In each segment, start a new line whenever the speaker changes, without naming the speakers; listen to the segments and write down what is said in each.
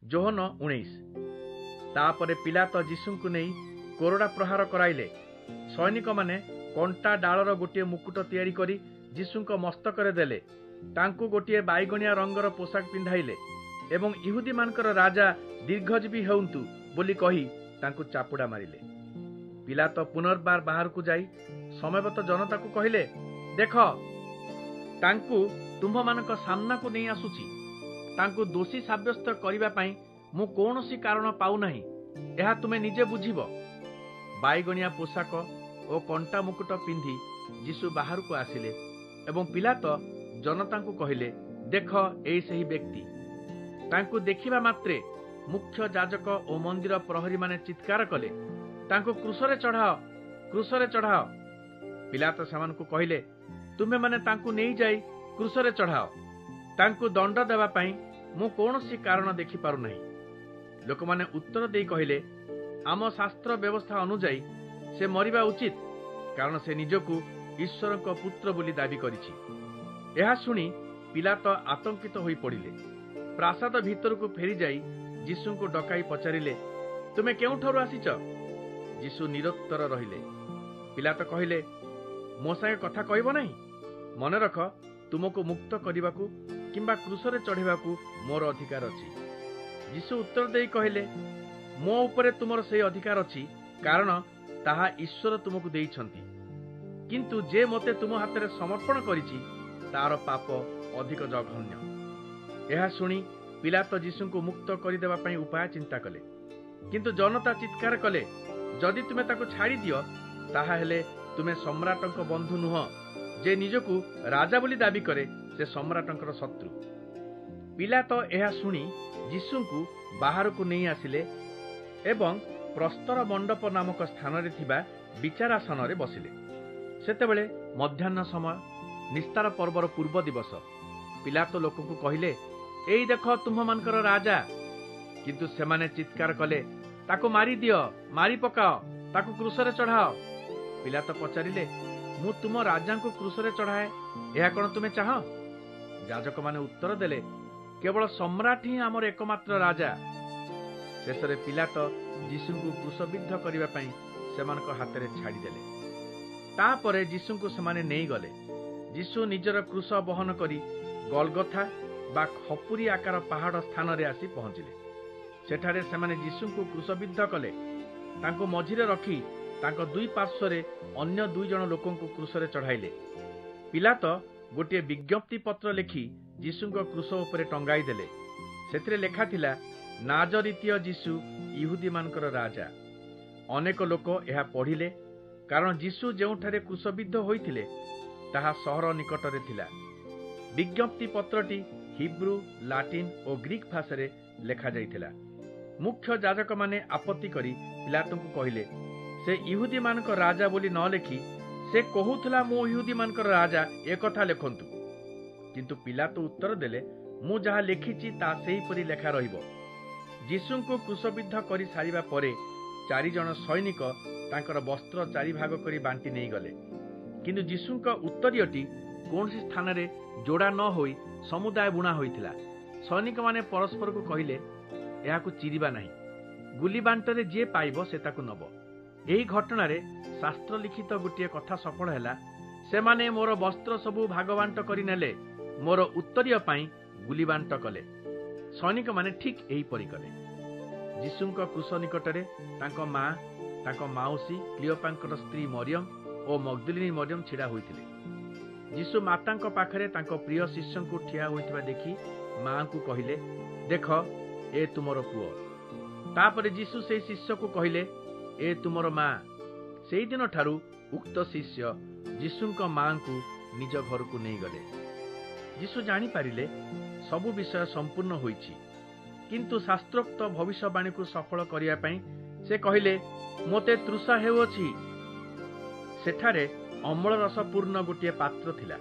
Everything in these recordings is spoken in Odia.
ଯୋହନ 19। ତାପରେ ପିଲାତ ଯୀଶୁଙ୍କୁ ନେଇ କୋରଡ଼ା ପ୍ରହାର କରାଇଲେ। ସୈନିକ ମାନେ କଣ୍ଟା ଡାଳର ଗୋଟିଏ ମୁକୁଟ ତିଆରି କରି ଯୀଶୁଙ୍କ ମସ୍ତକରେ ଦେଲେ। ତାଙ୍କୁ ଗୋଟିଏ ବାଇଗଣିଆ ରଙ୍ଗର ପୋଷାକ ପିନ୍ଧାଇଲେ ଏବଂ ଇହୁଦୀମାନଙ୍କର ରାଜା ଦୀର୍ଘଜୀବୀ ହେଉନ୍ତୁ ବୋଲି କହି ତାଙ୍କୁ ଚାପୁଡ଼ା ମାରିଲେ। ପିଲାତ ପୁନର୍ବାର ବାହାରକୁ ଯାଇ ସମବେତ ଜନତାକୁ କହିଲେ, ଦେଖ, ତାଙ୍କୁ ତୁମ୍ଭମାନଙ୍କ ସାମ୍ନାକୁ ନେଇ ଆସୁଛି। ତାଙ୍କୁ ଦୋଷୀ ସାବ୍ୟସ୍ତ କରିବା ପାଇଁ ମୁଁ କୌଣସି କାରଣ ପାଉନାହିଁ, ଏହା ତୁମେ ନିଜେ ବୁଝିବ। ବାଇଗଣିଆ ପୋଷାକ ଓ କଣ୍ଟା ମୁକୁଟ ପିନ୍ଧି ଯୀଶୁ ବାହାରକୁ ଆସିଲେ ଏବଂ ପିଲାତ ଜନତାଙ୍କୁ କହିଲେ, ଦେଖ, ଏଇ ସେହି ବ୍ୟକ୍ତି। ତାଙ୍କୁ ଦେଖିବା ମାତ୍ରେ ମୁଖ୍ୟ ଯାଜକ ଓ ମନ୍ଦିର ପ୍ରହରୀମାନେ ଚିତ୍କାର କଲେ, ତାଙ୍କୁ କ୍ରୁଶରେ ଚଢ଼ାଅ, କ୍ରୁଶରେ ଚଢ଼ାଅ। ପିଲାତ ସେମାନଙ୍କୁ କହିଲେ, ତୁମେମାନେ ତାଙ୍କୁ ନେଇଯାଇ କ୍ରୁଶରେ ଚଢ଼ାଅ। ତାଙ୍କୁ ଦଣ୍ଡ ଦେବା ପାଇଁ ମୁଁ କୌଣସି କାରଣ ଦେଖିପାରୁନାହିଁ। ଲୋକମାନେ ଉତ୍ତର ଦେଇ କହିଲେ, ଆମ ଶାସ୍ତ୍ର ବ୍ୟବସ୍ଥା ଅନୁଯାୟୀ ସେ ମରିବା ଉଚିତ, କାରଣ ସେ ନିଜକୁ ଈଶ୍ୱରଙ୍କ ପୁତ୍ର ବୋଲି ଦାବି କରିଛି। ଏହା ଶୁଣି ପିଲାତ ଆତଙ୍କିତ ହୋଇ ପଡ଼ିଲେ। ପ୍ରାସାଦ ଭିତରକୁ ଫେରିଯାଇ ଯୀଶୁଙ୍କୁ ଡକାଇ ପଚାରିଲେ, ତୁମେ କେଉଁଠାରୁ ଆସିଛ? ଯୀଶୁ ନିରୁତ୍ତର ରହିଲେ। ପିଲାତ କହିଲେ, ମୋ ସାଙ୍ଗେ କଥା କହିବ ନାହିଁ? ମନେ ରଖ, ତୁମକୁ ମୁକ୍ତ କରିବାକୁ କିମ୍ବା କ୍ରୁଶରେ ଚଢ଼ିବାକୁ ମୋର ଅଧିକାର ଅଛି। ଯୀଶୁ ଉତ୍ତର ଦେଇ କହିଲେ, ମୋ ଉପରେ ତୁମର ସେହି ଅଧିକାର ଅଛି, କାରଣ ତାହା ଈଶ୍ୱର ତୁମକୁ ଦେଇଛନ୍ତି। କିନ୍ତୁ ଯେ ମୋତେ ତୁମ ହାତରେ ସମର୍ପଣ କରିଛି, ତାର ପାପ ଅଧିକ ଜଘନ୍ୟ। ଏହା ଶୁଣି ପିଲାତ ଯୀଶୁଙ୍କୁ ମୁକ୍ତ କରିଦେବା ପାଇଁ ଉପାୟ ଚିନ୍ତା କଲେ। କିନ୍ତୁ ଜନତା ଚିତ୍କାର କଲେ, ଯଦି ତୁମେ ତାକୁ ଛାଡ଼ିଦିଅ, ତାହାହେଲେ ତୁମେ ସମ୍ରାଟଙ୍କ ବନ୍ଧୁ ନୁହଁ। ଯେ ନିଜକୁ ରାଜା ବୋଲି ଦାବି କରେ, ସେ ସମ୍ରାଟଙ୍କର ଶତ୍ରୁ। ପିଲାତ ଏହା ଶୁଣି ଯୀଶୁଙ୍କୁ ବାହାରକୁ ନେଇ ଆସିଲେ ଏବଂ ପ୍ରସ୍ତର ମଣ୍ଡପ ନାମକ ସ୍ଥାନରେ ଥିବା ବିଚାରାସନରେ ବସିଲେ। ସେତେବେଳେ ମଧ୍ୟାହ୍ନ ସମୟ, ନିସ୍ତାର ପର୍ବର ପୂର୍ବ ଦିବସ। ପିଲାତ ଲୋକଙ୍କୁ କହିଲେ, ଏଇ ଦେଖ ତୁମ୍ଭମାନଙ୍କର ରାଜା। କିନ୍ତୁ ସେମାନେ ଚିତ୍କାର କଲେ, ତାକୁ ମାରିଦିଅ, ମାରି ପକାଅ, ତାକୁ କ୍ରୁଶରେ ଚଢ଼ାଅ। ପିଲାତ ପଚାରିଲେ, ମୁଁ ତୁମ ରାଜାଙ୍କୁ କ୍ରୁଶରେ ଚଢ଼ାଏ, ଏହା କଣ ତୁମେ ଚାହଁ? ଯାଜକମାନେ ଉତ୍ତର ଦେଲେ, କେବଳ ସମ୍ରାଟ ହିଁ ଆମର ଏକମାତ୍ର ରାଜା। ଶେଷରେ ପିଲାତ ଯୀଶୁଙ୍କୁ କ୍ରୁଶବିଦ୍ଧ କରିବା ପାଇଁ ସେମାନଙ୍କ ହାତରେ ଛାଡ଼ିଦେଲେ। ତାପରେ ଯୀଶୁଙ୍କୁ ସେମାନେ ନେଇଗଲେ। ଯୀଶୁ ନିଜର କ୍ରୁଶ ବହନ କରି ଗଲଗଥା ବା ଖପୁରୀ ଆକାର ପାହାଡ଼ ସ୍ଥାନରେ ଆସି ପହଞ୍ଚିଲେ। ସେଠାରେ ସେମାନେ ଯୀଶୁଙ୍କୁ କ୍ରୁଶବିଦ୍ଧ କଲେ। ତାଙ୍କୁ ମଝିରେ ରଖି ତାଙ୍କ ଦୁଇ ପାର୍ଶ୍ୱରେ ଅନ୍ୟ 2 ଜଣ ଲୋକଙ୍କୁ କ୍ରୁଶରେ ଚଢ଼ାଇଲେ। ପିଲାତ ଗୋଟିଏ ବିଜ୍ଞପ୍ତି ପତ୍ର ଲେଖି ଯୀଶୁଙ୍କ କ୍ରୁଶ ଉପରେ ଟଙ୍ଗାଇ ଦେଲେ। ସେଥିରେ ଲେଖାଥିଲା, ନାଜରୀତୀୟ ଯୀଶୁ, ଇହୁଦୀମାନଙ୍କର ରାଜା। ଅନେକ ଲୋକ ଏହା ପଢ଼ିଲେ, କାରଣ ଯୀଶୁ ଯେଉଁଠାରେ କ୍ରୁଶବିଦ୍ଧ ହୋଇଥିଲେ ତାହା ସହର ନିକଟରେ ଥିଲା। ବିଜ୍ଞପ୍ତି ପତ୍ରଟି ହିବ୍ରୁ, ଲାଟିନ୍ ଓ ଗ୍ରୀକ୍ ଭାଷାରେ ଲେଖାଯାଇଥିଲା। ମୁଖ୍ୟ ଯାଜକମାନେ ଆପତ୍ତି କରି ପିଲାତଙ୍କୁ କହିଲେ, ସେ ଇହୁଦୀମାନଙ୍କ ରାଜା ବୋଲି ନ ଲେଖି ସେ କହୁଥିଲା ମୁଁ ଇହୁଦୀମାନଙ୍କର ରାଜା, ଏକଥା ଲେଖନ୍ତୁ। କିନ୍ତୁ ପିଲାତ ଉତ୍ତର ଦେଲେ, ମୁଁ ଯାହା ଲେଖିଛି ତାହା ସେହିପରି ଲେଖା ରହିବ। ଯୀଶୁଙ୍କୁ କ୍ରୁଶବିଦ୍ଧ କରି ସାରିବା ପରେ 4 ଜଣ ସୈନିକ ତାଙ୍କର ବସ୍ତ୍ର 4 ଭାଗ କରି ବାଣ୍ଟି ନେଇଗଲେ। କିନ୍ତୁ ଯୀଶୁଙ୍କ ଉତ୍ତରୀୟଟି କୌଣସି ସ୍ଥାନରେ ଯୋଡ଼ା ନ ହୋଇ ସମୁଦାୟ ବୁଣା ହୋଇଥିଲା। ସୈନିକମାନେ ପରସ୍ପରକୁ କହିଲେ, ଏହାକୁ ଚିରିବା ନାହିଁ। ଗୁଲି ବାଣ୍ଟରେ ଯିଏ ପାଇବ ସେ ତାକୁ ନେବ। ଏହି ଘଟଣାରେ ଶାସ୍ତ୍ର ଲିଖିତ ଗୋଟିଏ କଥା ସଫଳ ହେଲା, ସେମାନେ ମୋର ବସ୍ତ୍ର ସବୁ ଭାଗବାଣ୍ଟ କରି ନେଲେ, ମୋର ଉତ୍ତରୀୟ ପାଇଁ ଗୁଲି ବାଣ୍ଟ କଲେ। ସୈନିକମାନେ ଠିକ୍ ଏହିପରି କଲେ। ଯୀଶୁଙ୍କ କ୍ରୁଶ ନିକଟରେ ତାଙ୍କ ମା, ତାଙ୍କ ମାଉସୀ କ୍ଲିଓପାଙ୍କର ସ୍ତ୍ରୀ ମରିୟମ ଓ ମଗ୍ଦଲିନୀ ମରିୟମ ଛିଡ଼ା ହୋଇଥିଲେ। ଯୀଶୁ ମାତାଙ୍କ ପାଖରେ ତାଙ୍କ ପ୍ରିୟ ଶିଷ୍ୟଙ୍କୁ ଠିଆ ହୋଇଥିବା ଦେଖି ମାଙ୍କୁ କହିଲେ, ଦେଖ, ଏ ତୁମର ପୁଅ। ତାପରେ ଯୀଶୁ ସେହି ଶିଷ୍ୟକୁ କହିଲେ, ଏ ତୁମର ମା। ସେହିଦିନ ଠାରୁ ଉକ୍ତ ଶିଷ୍ୟ ଯୀଶୁଙ୍କ ମାଙ୍କୁ ନିଜ ଘରକୁ ନେଇଗଲେ। ଯୀଶୁ ଜାଣିପାରିଲେ ସବୁ ବିଷୟ ସମ୍ପୂର୍ଣ୍ଣ ହୋଇଛି। କିନ୍ତୁ ଶାସ୍ତ୍ରୋକ୍ତ ଭବିଷ୍ୟବାଣୀକୁ ସଫଳ କରିବା ପାଇଁ ସେ କହିଲେ, ମୋତେ ତୃଷା ହେଉଅଛି। ସେଠାରେ ଅମ୍ଳ ରସପୂର୍ଣ୍ଣ ଗୋଟିଏ ପାତ୍ର ଥିଲା।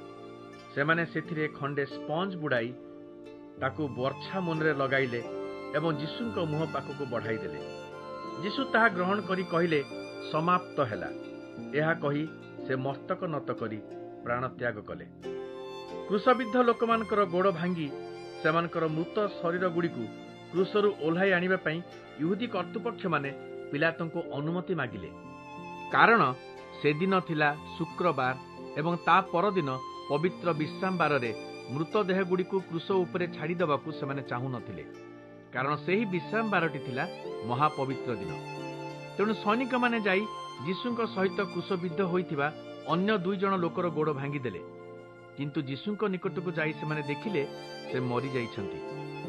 ସେମାନେ ସେଥିରେ ଖଣ୍ଡେ ସ୍ପଞ୍ଜ ବୁଡ଼ାଇ ତାକୁ ବର୍ଚ୍ଛା ମୁନରେ ଲଗାଇଲେ ଏବଂ ଯୀଶୁଙ୍କ ମୁହଁ ପାଖକୁ ବଢ଼ାଇଦେଲେ। ଯୀଶୁ ତାହା ଗ୍ରହଣ କରି କହିଲେ, ସମାପ୍ତ ହେଲା। ଏହା କହି ସେ ମସ୍ତକ ନତ କରି ପ୍ରାଣତ୍ୟାଗ କଲେ। କ୍ରୁଶବିଦ୍ଧ ଲୋକମାନଙ୍କର ଗୋଡ଼ ଭାଙ୍ଗି ସେମାନଙ୍କର ମୃତ ଶରୀର ଗୁଡ଼ିକୁ କ୍ରୁଶରୁ ଓହ୍ଲାଇ ଆଣିବା ପାଇଁ ଇହୁଦୀ କର୍ତ୍ତୃପକ୍ଷମାନେ ପିଲାତଙ୍କୁ ଅନୁମତି ମାଗିଲେ। କାରଣ ସେଦିନ ଥିଲା ଶୁକ୍ରବାର ଏବଂ ତା ପରଦିନ ପବିତ୍ର ବିଶ୍ରାମବାରରେ ମୃତଦେହଗୁଡ଼ିକୁ କ୍ରୁଶ ଉପରେ ଛାଡ଼ିଦେବାକୁ ସେମାନେ ଚାହୁଁନଥିଲେ, କାରଣ ସେହି ବିଶ୍ରାମବାରଟି ଥିଲା ମହାପବିତ୍ର ଦିନ। ତେଣୁ ସୈନିକମାନେ ଯାଇ ଯୀଶୁଙ୍କ ସହିତ କ୍ରୁଶବିଦ୍ଧ ହୋଇଥିବା ଅନ୍ୟ 2 ଜଣ ଲୋକର ଗୋଡ଼ ଭାଙ୍ଗିଦେଲେ। କିନ୍ତୁ ଯୀଶୁଙ୍କ ନିକଟକୁ ଯାଇ ସେମାନେ ଦେଖିଲେ ସେ ମରିଯାଇଛନ୍ତି।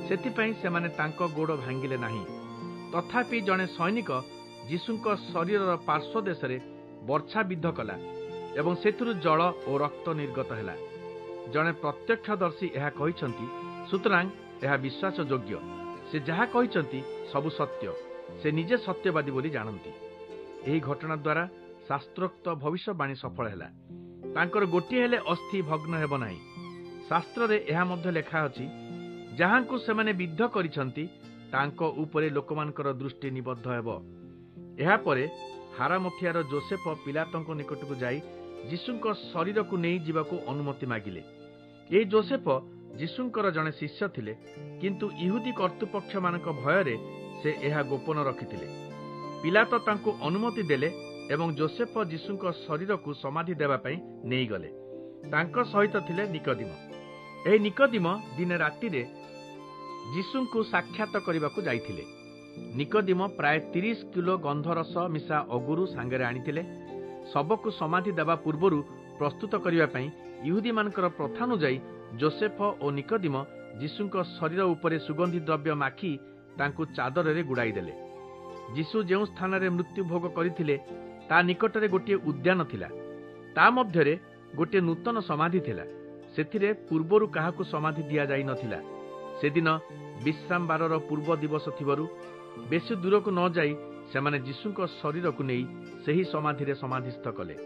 ସେଥିପାଇଁ ସେମାନେ ତାଙ୍କ ଗୋଡ଼ ଭାଙ୍ଗିଲେ ନାହିଁ। ତଥାପି ଜଣେ ସୈନିକ ଯୀଶୁଙ୍କ ଶରୀରର ପାର୍ଶ୍ୱ ଦେଶରେ ବର୍ଚ୍ଛା ବିଦ୍ଧ କଲା ଏବଂ ସେଥିରୁ ଜଳ ଓ ରକ୍ତ ନିର୍ଗତ ହେଲା। ଜଣେ ପ୍ରତ୍ୟକ୍ଷଦର୍ଶୀ ଏହା କହିଛନ୍ତି, ସୁତରାଂ ଏହା ବିଶ୍ୱାସଯୋଗ୍ୟ। ସେ ଯାହା କହିଛନ୍ତି ସବୁ ସତ୍ୟ। ସେ ନିଜେ ସତ୍ୟବାଦୀ ବୋଲି ଜାଣନ୍ତି। ଏହି ଘଟଣା ଦ୍ୱାରା ଶାସ୍ତ୍ରୋକ୍ତ ଭବିଷ୍ୟବାଣୀ ସଫଳ ହେଲା। ତାଙ୍କର ଗୋଟିଏ ହେଲେ ଅସ୍ଥି ଭଗ୍ନ ହେବ ନାହିଁ। ଶାସ୍ତ୍ରରେ ଏହା ମଧ୍ୟ ଲେଖା ଅଛି, ଯାହାଙ୍କୁ ସେମାନେ ବିଦ୍ଧ କରିଛନ୍ତି ତାଙ୍କ ଉପରେ ଲୋକମାନଙ୍କର ଦୃଷ୍ଟି ନିବଦ୍ଧ ହେବ। ଏହାପରେ ହାରାମଥିଆର ଯୋସେଫ ପିଲାତଙ୍କ ନିକଟକୁ ଯାଇ ଯୀଶୁଙ୍କ ଶରୀରକୁ ନେଇ ଯିବାକୁ ଅନୁମତି ମାଗିଲେ। ଏହି ଯୋସେଫ ଯୀଶୁଙ୍କର ଜଣେ ଶିଷ୍ୟ ଥିଲେ, କିନ୍ତୁ ଇହୁଦୀ କର୍ତ୍ତୃପକ୍ଷମାନଙ୍କ ଭୟରେ ସେ ଏହା ଗୋପନ ରଖିଥିଲେ। ପିଲାତ ତାଙ୍କୁ ଅନୁମତି ଦେଲେ ଏବଂ ଯୋସେଫ ଯୀଶୁଙ୍କ ଶରୀରକୁ ସମାଧି ଦେବା ପାଇଁ ନେଇଗଲେ। ତାଙ୍କ ସହିତ ଥିଲେ ନିକୋଦିମ। ଏହି ନିକୋଦିମ ଦିନେ ରାତିରେ ଯୀଶୁଙ୍କୁ ସାକ୍ଷାତ କରିବାକୁ ଯାଇଥିଲେ। ନିକୋଦିମ ପ୍ରାୟ 30 କିଲୋ ଗନ୍ଧରସ ମିଶା ଅଗୁରୁ ସାଙ୍ଗରେ ଆଣିଥିଲେ। ଶବକୁ ସମାଧି ଦେବା ପୂର୍ବରୁ ପ୍ରସ୍ତୁତ କରିବା ପାଇଁ ଇହୁଦୀମାନଙ୍କର ପ୍ରଥାନୁଯାୟୀ ଯୋସେଫ ଓ ନିକୋଦିମ ଯୀଶୁଙ୍କ ଶରୀର ଉପରେ ସୁଗନ୍ଧି ଦ୍ରବ୍ୟ ମାଖି ତାଙ୍କୁ ଚାଦରରେ ଗୁଡ଼ାଇ ଦେଲେ। ଯୀଶୁ ଯେଉଁ ସ୍ଥାନରେ ମୃତ୍ୟୁ ଭୋଗ କରିଥିଲେ ତା ନିକଟରେ ଗୋଟିଏ ଉଦ୍ୟାନ ଥିଲା। ତା ମଧ୍ୟରେ ଗୋଟିଏ ନୂତନ ସମାଧି ଥିଲା। ସେଥିରେ ପୂର୍ବରୁ କାହାକୁ ସମାଧି ଦିଆଯାଇ ନଥିଲା। ସେଦିନ ବିଶ୍ରାମବାରର ପୂର୍ବ ଦିବସ ଥିବାରୁ ବେଶୀ ଦୂରକୁ ନ ଯାଇ ସେମାନେ ଯୀଶୁଙ୍କ ଶରୀରକୁ ନେଇ ସେହି ସମାଧିରେ ସମାଧିସ୍ଥ କଲେ।